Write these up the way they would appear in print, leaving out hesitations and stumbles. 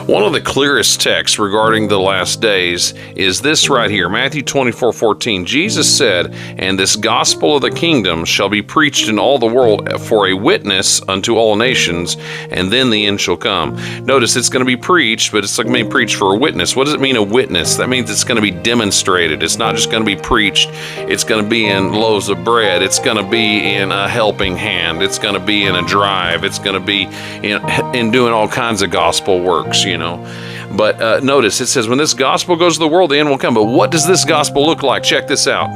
One of the clearest texts regarding the last days is this right here, Matthew 24:14. Jesus said, "And this gospel of the kingdom shall be preached in all the world for a witness unto all nations, and then the end shall come." Notice it's going to be preached, but it's going to be preached for a witness. What does it mean, a witness? That means it's going to be demonstrated. It's not just going to be preached. It's going to be in loaves of bread. It's going to be in a helping hand. It's going to be in a drive. It's going to be in doing all kinds of gospel works, But notice it says, when this gospel goes to the world, the end will come. But what does this gospel look like? Check this out.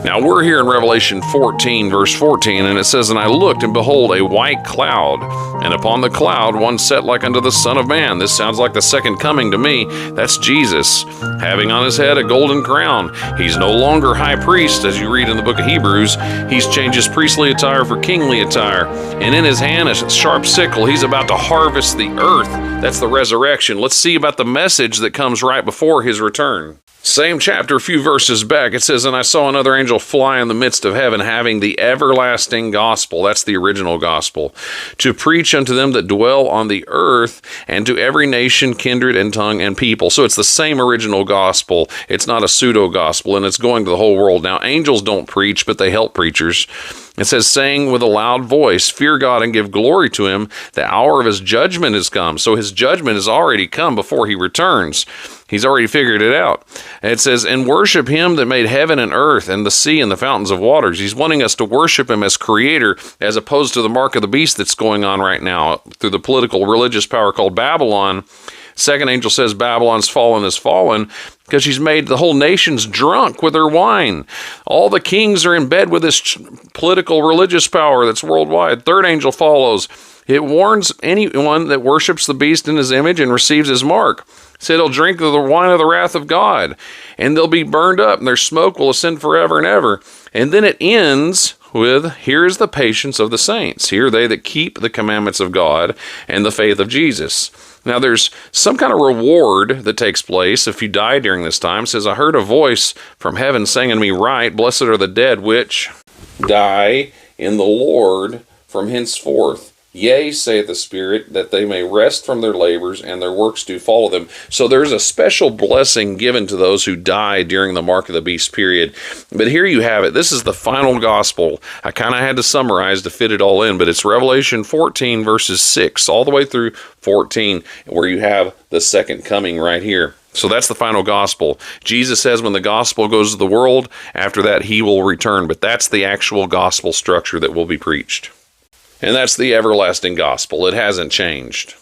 Now we're here in Revelation 14, verse 14, and it says, "And I looked, and behold, a white cloud, and upon the cloud one sat like unto the Son of Man." This sounds like the second coming to me. That's Jesus, having on his head a golden crown. He's no longer high priest, as you read in the book of Hebrews. He's changed his priestly attire for kingly attire. And in his hand a sharp sickle. He's about to harvest the earth. That's the resurrection. Let's see about the message that comes right before his return. Same chapter, a few verses back, it says, "And I saw another angel fly in the midst of heaven, having the everlasting gospel," that's the original gospel, "to preach unto them that dwell on the earth, and to every nation, kindred, and tongue, and people." So it's the same original gospel. It's not a pseudo-gospel, and it's going to the whole world. Now, angels don't preach, but they help preachers. It says, "Saying with a loud voice, Fear God and give glory to him. The hour of his judgment is come." So his judgment has already come before he returns. He's already figured it out. And it says, "And worship him that made heaven and earth and the sea and the fountains of waters." He's wanting us to worship him as creator, as opposed to the mark of the beast that's going on right now through the political religious power called Babylon. Second angel says Babylon's fallen is fallen because she's made the whole nations drunk with her wine. All the kings are in bed with this political religious power that's worldwide. Third angel follows. It warns anyone that worships the beast in his image and receives his mark. It said he'll drink of the wine of the wrath of God, and they'll be burned up, and their smoke will ascend forever and ever. And then it ends with, "Here is the patience of the saints. Here are they that keep the commandments of God and the faith of Jesus." Now there's some kind of reward that takes place if you die during this time. It says, "I heard a voice from heaven saying unto me, Write, blessed are the dead which die in the Lord from henceforth. Yea, saith the Spirit, that they may rest from their labors, and their works do follow them." So there's a special blessing given to those who die during the mark of the beast period. But here you have it. This is the final gospel. I kind of had to summarize to fit it all in, but it's Revelation 14, verses 6, all the way through 14, where you have the second coming right here. So that's the final gospel. Jesus says when the gospel goes to the world, after that he will return. But that's the actual gospel structure that will be preached. And that's the everlasting gospel. It hasn't changed.